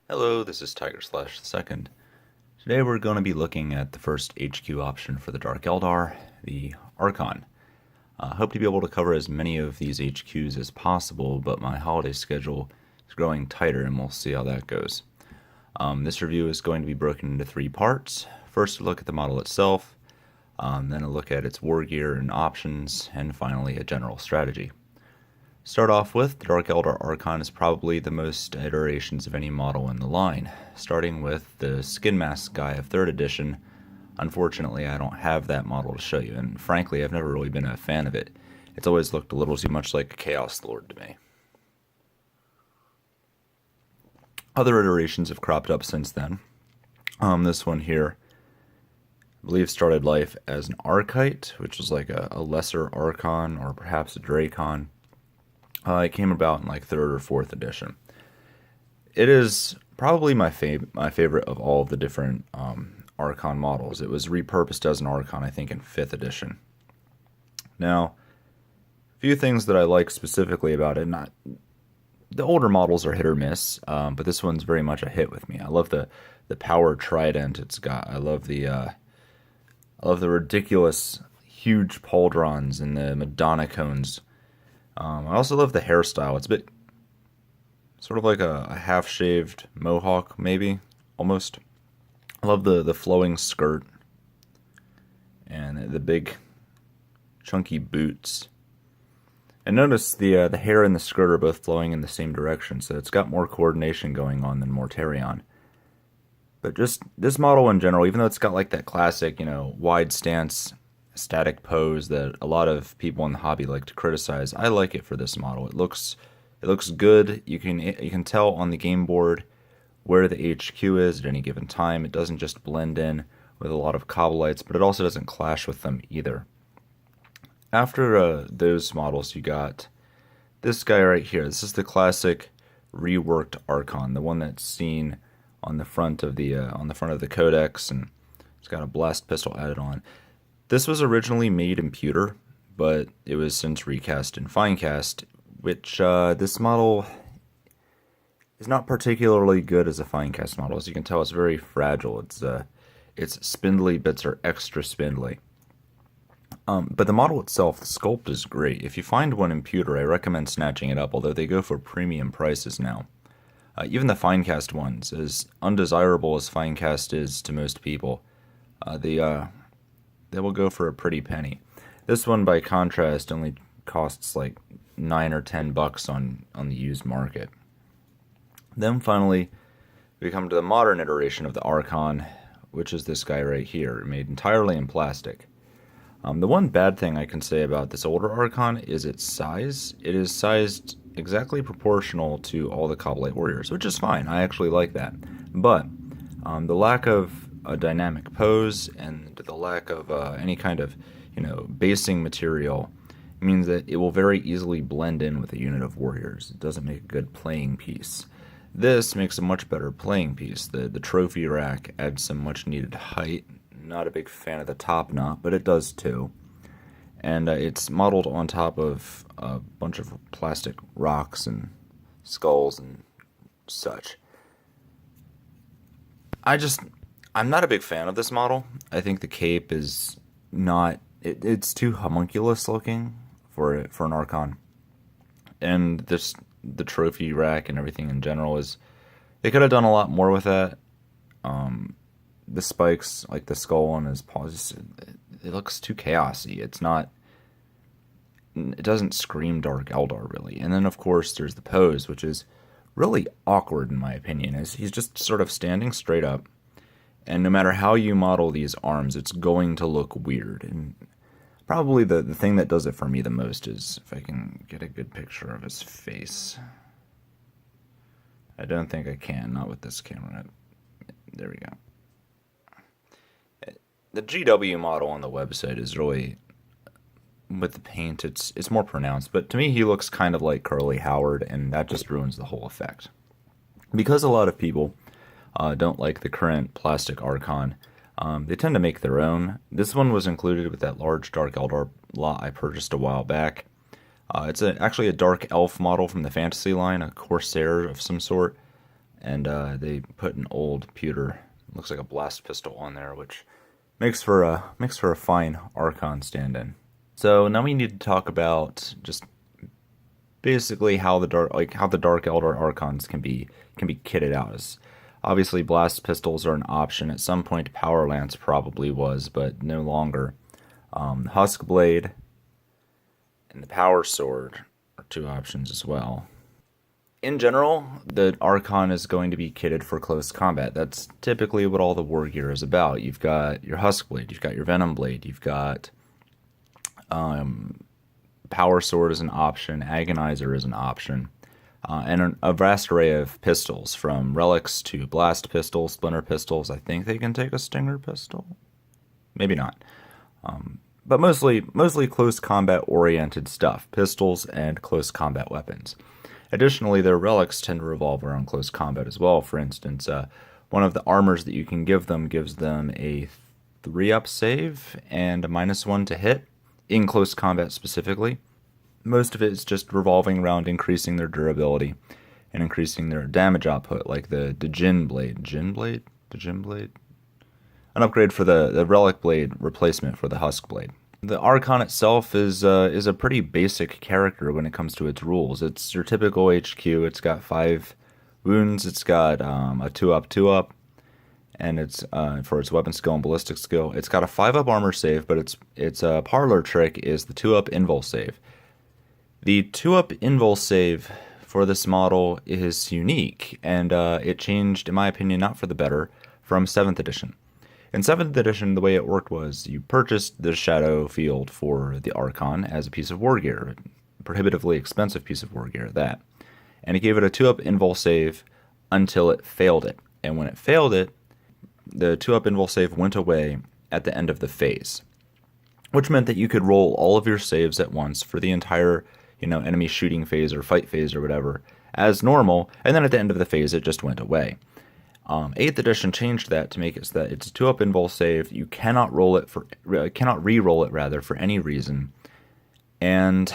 Hello, this is Tiger Slash the Second. Today we're going to be looking at the first HQ option for the Dark Eldar, the Archon. I hope to be able to cover as many of these HQs as possible, but my holiday schedule is growing tighter and we'll see how that goes. This review is going to be broken into three parts. First, a look at the model itself, then a look at its war gear and options, and finally a general strategy. Start off with, the Dark Eldar Archon is probably the most iterations of any model in the line, starting with the Skin Mask guy of 3rd edition. Unfortunately, I don't have that model to show you, and frankly, I've never really been a fan of it. It's always looked a little too much like a Chaos Lord to me. Other iterations have cropped up since then. This one here, I believe, started life as an Archite, which is like a lesser Archon, or perhaps a Dracon. It came about in like 3rd or 4th edition. It is probably my favorite of all of the different Archon models. It was repurposed as an Archon, I think, in 5th edition. Now, a few things that I like specifically about it. The older models are hit or miss, but this one's very much a hit with me. I love the power trident it's got. I love the ridiculous huge pauldrons and the Madonna cones. I also love the hairstyle. It's a bit sort of like a half-shaved mohawk, maybe, almost. I love the flowing skirt and the big chunky boots. And notice the hair and the skirt are both flowing in the same direction, so it's got more coordination going on than Mortarion. But just this model in general, even though it's got like that classic, wide stance, static pose that a lot of people in the hobby like to criticize, I like it for this model. It looks good. You can tell on the game board where the HQ is at any given time. It doesn't just blend in with a lot of Kabalites, but it also doesn't clash with them either. After those models, you got this guy right here. This is the classic reworked Archon, the one that's seen on the front of the Codex, and it's got a blast pistol added on. This was originally made in pewter, but it was since recast in Finecast, which this model is not particularly good as a Finecast model. As you can tell, it's very fragile. Its spindly bits are extra spindly. But the model itself, the sculpt is great. If you find one in pewter, I recommend snatching it up, although they go for premium prices now. Even the Finecast ones, as undesirable as Finecast is to most people, they will go for a pretty penny. This one, by contrast, only costs like $9 or $10 on the used market. Then finally, we come to the modern iteration of the Archon, which is this guy right here, made entirely in plastic. The one bad thing I can say about this older Archon is its size. It is sized exactly proportional to all the Kabalite warriors, which is fine. I actually like that. But the lack of a dynamic pose and the lack of any kind of basing material means that it will very easily blend in with a unit of warriors. It doesn't make a good playing piece. This makes a much better playing piece. The trophy rack adds some much needed height. Not a big fan of the top knot, but it does too. And it's modeled on top of a bunch of plastic rocks and skulls and such. I'm not a big fan of this model. I think the cape is not... It's too homunculus looking for an Archon. And the trophy rack and everything in general is... They could have done a lot more with that. The spikes, like the skull on his paws, it looks too chaosy. It's not... It doesn't scream Dark Eldar, really. And then, of course, there's the pose, which is really awkward, in my opinion. He's just sort of standing straight up. And no matter how you model these arms, it's going to look weird. And probably the thing that does it for me the most is if I can get a good picture of his face. I don't think I can, not with this camera. There we go. The GW model on the website is really, with the paint, it's more pronounced. But to me, he looks kind of like Curly Howard, and that just ruins the whole effect. Because a lot of people don't like the current plastic Archon, they tend to make their own. This one was included with that large Dark Eldar lot I purchased a while back. It's actually a Dark Elf model from the Fantasy line, a Corsair of some sort. and they put an old pewter, looks like a blast pistol on there, which makes for a fine Archon stand-in. So now we need to talk about just basically how the dark Eldar Archons can be kitted out. As obviously, blast pistols are an option. At some point, Power Lance probably was, but no longer. The Husk Blade and the Power Sword are two options as well. In general, the Archon is going to be kitted for close combat. That's typically what all the war gear is about. You've got your Husk Blade, you've got your Venom Blade, you've got Power Sword is an option, Agonizer is an option, and a vast array of pistols, from relics to blast pistols, splinter pistols. I think they can take a stinger pistol, maybe not, but mostly close combat oriented stuff, pistols and close combat weapons. Additionally, their relics tend to revolve around close combat as well. For instance, one of the armors that you can give them gives them a 3-up save and a -1 to hit in close combat specifically. Most of it is just revolving around increasing their durability and increasing their damage output, like the Jin Blade. An upgrade for the Relic Blade replacement for the Husk Blade. The Archon itself is a pretty basic character when it comes to its rules. It's your typical HQ. It's got 5 wounds. It's got a 2-up, and it's for its weapon skill and ballistic skill. It's got a 5-up armor save, but its parlor trick is the 2-up invul save. The 2-up invul save for this model is unique, and it changed, in my opinion, not for the better, from 7th edition. In 7th edition, the way it worked was you purchased the Shadow Field for the Archon as a piece of war gear, a prohibitively expensive piece of war gear at that, and it gave it a 2-up invul save until it failed it. And when it failed it, the 2-up invul save went away at the end of the phase, which meant that you could roll all of your saves at once for the entire, enemy shooting phase or fight phase or whatever as normal, and then at the end of the phase it just went away. 8th edition changed that to make it so that it's a 2-up invul save. You cannot re-roll it rather for any reason, and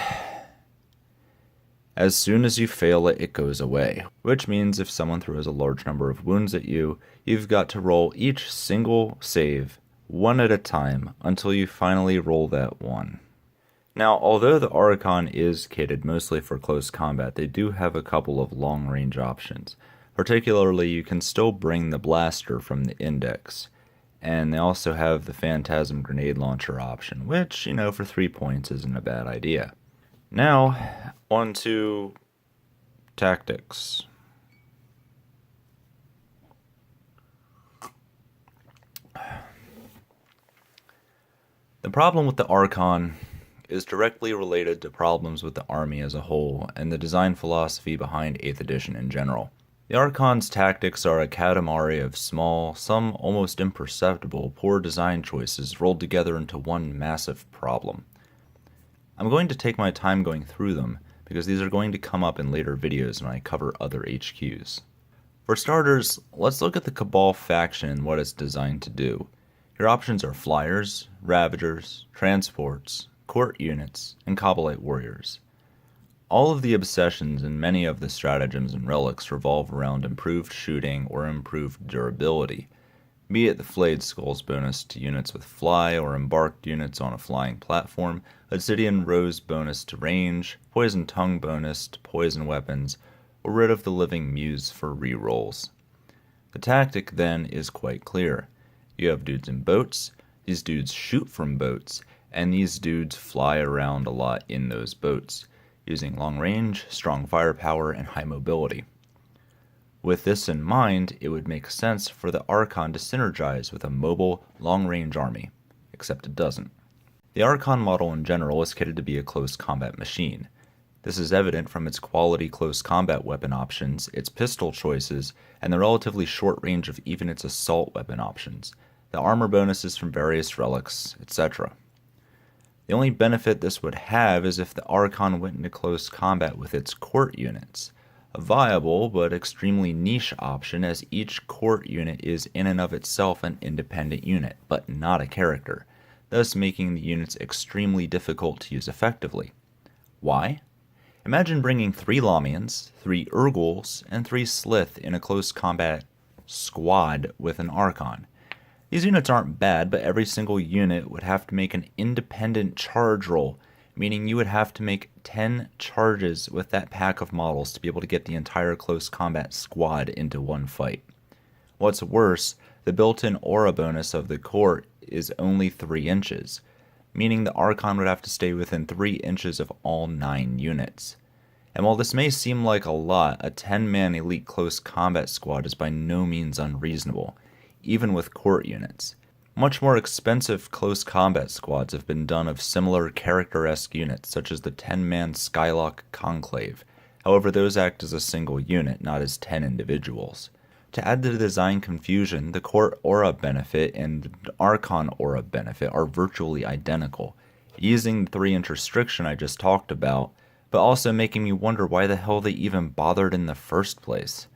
as soon as you fail it, it goes away. Which means if someone throws a large number of wounds at you, you've got to roll each single save one at a time until you finally roll that one. Now, although the Archon is kitted mostly for close combat, they do have a couple of long-range options. Particularly, you can still bring the blaster from the Index, and they also have the Phantasm grenade launcher option, which, for 3 points isn't a bad idea. Now, on to tactics. The problem with the Archon is directly related to problems with the army as a whole and the design philosophy behind 8th edition in general. The Archon's tactics are a katamari of small, some almost imperceptible, poor design choices rolled together into one massive problem. I'm going to take my time going through them, because these are going to come up in later videos when I cover other HQs. For starters, let's look at the Cabal faction and what it's designed to do. Your options are Flyers, Ravagers, Transports, Court Units, and Kabalite Warriors. All of the obsessions and many of the stratagems and relics revolve around improved shooting or improved durability, be it the Flayed Skulls bonus to units with fly or embarked units on a flying platform, Obsidian Rose bonus to range, Poison Tongue bonus to poison weapons, or Rid of the Living Muse for rerolls. The tactic then is quite clear. You have dudes in boats, these dudes shoot from boats, and these dudes fly around a lot in those boats, using long range, strong firepower, and high mobility. With this in mind, it would make sense for the Archon to synergize with a mobile, long-range army, except it doesn't. The Archon model in general is kitted to be a close combat machine. This is evident from its quality close combat weapon options, its pistol choices, and the relatively short range of even its assault weapon options, the armor bonuses from various relics, etc. The only benefit this would have is if the Archon went into close combat with its court units, a viable but extremely niche option, as each court unit is in and of itself an independent unit, but not a character, thus making the units extremely difficult to use effectively. Why? Imagine bringing 3 Lamians, 3 Urguls, and 3 Slith in a close combat squad with an Archon. These units aren't bad, but every single unit would have to make an independent charge roll, meaning you would have to make 10 charges with that pack of models to be able to get the entire close combat squad into one fight. What's worse, the built-in aura bonus of the court is only 3 inches, meaning the Archon would have to stay within 3 inches of all 9 units. And while this may seem like a lot, a 10-man elite close combat squad is by no means unreasonable, even with court units. Much more expensive close combat squads have been done of similar character-esque units, such as the 10-man Skylock Conclave. However, those act as a single unit, not as 10 individuals. To add to the design confusion, the court aura benefit and the Archon aura benefit are virtually identical, using the 3-inch restriction I just talked about, but also making me wonder why the hell they even bothered in the first place.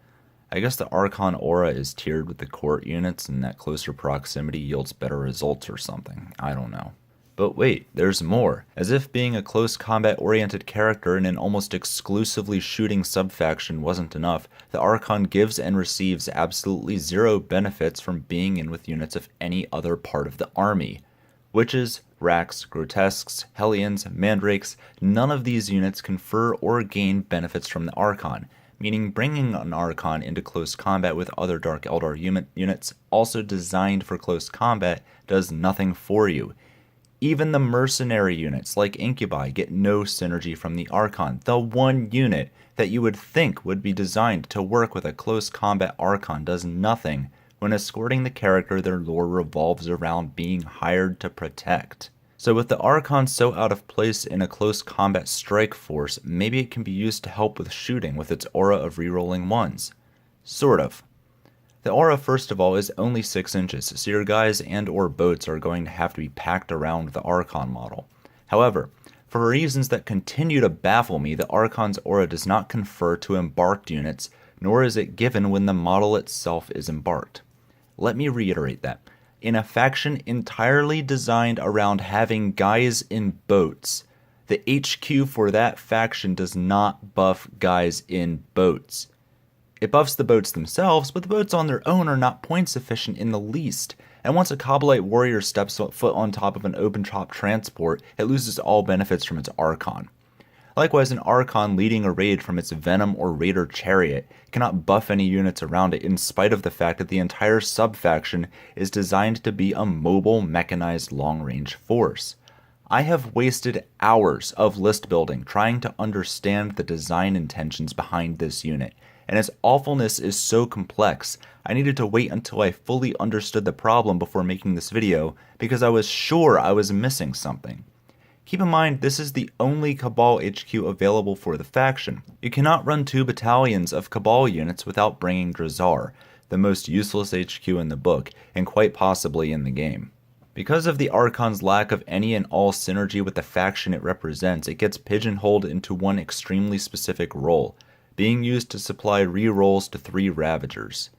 I guess the Archon aura is tiered with the court units and that closer proximity yields better results or something. I don't know. But wait, there's more. As if being a close combat oriented character in an almost exclusively shooting subfaction wasn't enough, the Archon gives and receives absolutely 0 benefits from being in with units of any other part of the army. Witches, Racks, Grotesques, Hellions, Mandrakes, none of these units confer or gain benefits from the Archon, meaning bringing an Archon into close combat with other Dark Eldar units also designed for close combat does nothing for you. Even the mercenary units like Incubi get no synergy from the Archon, the one unit that you would think would be designed to work with a close combat Archon does nothing when escorting the character their lore revolves around being hired to protect. So with the Archon so out of place in a close combat strike force, maybe it can be used to help with shooting with its aura of rerolling 1s. Sort of. The aura, first of all, is only 6 inches, so your guys and or boats are going to have to be packed around the Archon model. However, for reasons that continue to baffle me, the Archon's aura does not confer to embarked units, nor is it given when the model itself is embarked. Let me reiterate that. In a faction entirely designed around having guys in boats, the HQ for that faction does not buff guys in boats. It buffs the boats themselves, but the boats on their own are not point efficient in the least, and once a Kabalite warrior steps foot on top of an open-top transport, it loses all benefits from its Archon. Likewise, an Archon leading a raid from its Venom or Raider chariot cannot buff any units around it in spite of the fact that the entire subfaction is designed to be a mobile, mechanized long-range force. I have wasted hours of list building trying to understand the design intentions behind this unit, and its awfulness is so complex, I needed to wait until I fully understood the problem before making this video because I was sure I was missing something. Keep in mind, this is the only Cabal HQ available for the faction. You cannot run 2 battalions of Cabal units without bringing Drazar, the most useless HQ in the book, and quite possibly in the game. Because of the Archon's lack of any and all synergy with the faction it represents, it gets pigeonholed into one extremely specific role, being used to supply re-rolls to 3 Ravagers.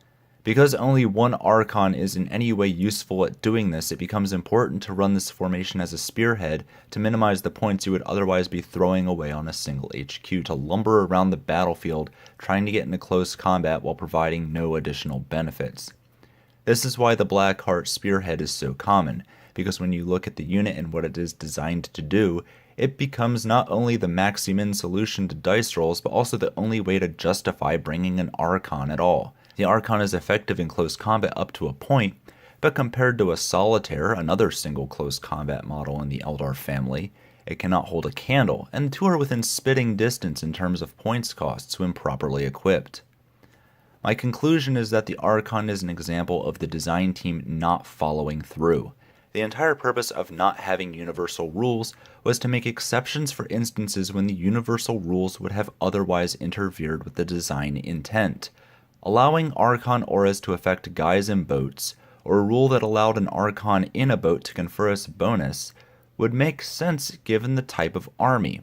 Because only one Archon is in any way useful at doing this, it becomes important to run this formation as a spearhead to minimize the points you would otherwise be throwing away on a single HQ to lumber around the battlefield trying to get into close combat while providing no additional benefits. This is why the Blackheart spearhead is so common, because when you look at the unit and what it is designed to do, it becomes not only the maximin solution to dice rolls, but also the only way to justify bringing an Archon at all. The Archon is effective in close combat up to a point, but compared to a Solitaire, another single close combat model in the Eldar family, it cannot hold a candle, and the 2 are within spitting distance in terms of points costs when properly equipped. My conclusion is that the Archon is an example of the design team not following through. The entire purpose of not having universal rules was to make exceptions for instances when the universal rules would have otherwise interfered with the design intent. Allowing Archon auras to affect guys in boats, or a rule that allowed an Archon in a boat to confer us bonus, would make sense given the type of army,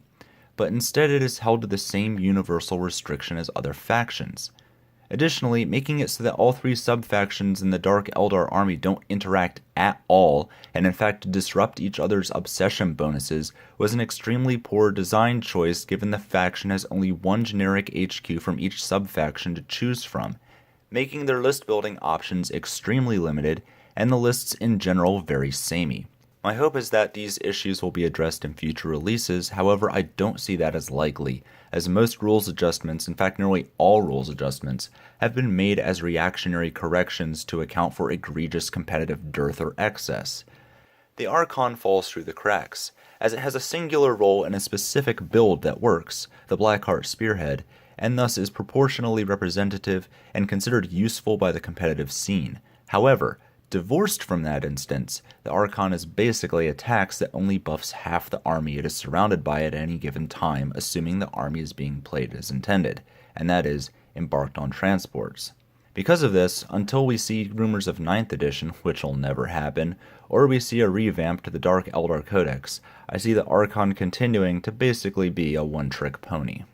but instead it is held to the same universal restriction as other factions. Additionally, making it so that all three subfactions in the Dark Eldar army don't interact at all, and in fact disrupt each other's obsession bonuses, was an extremely poor design choice given the faction has only one generic HQ from each subfaction to choose from, making their list building options extremely limited, and the lists in general very samey. My hope is that these issues will be addressed in future releases, however I don't see that as likely, as most rules adjustments, in fact nearly all rules adjustments, have been made as reactionary corrections to account for egregious competitive dearth or excess. The Archon falls through the cracks, as it has a singular role in a specific build that works, the Blackheart Spearhead, and thus is proportionally representative and considered useful by the competitive scene. However, divorced from that instance, the Archon is basically a tax that only buffs half the army it is surrounded by at any given time, assuming the army is being played as intended, and that is, embarked on transports. Because of this, until we see rumors of 9th edition, which will never happen, or we see a revamp to the Dark Eldar Codex, I see the Archon continuing to basically be a one-trick pony.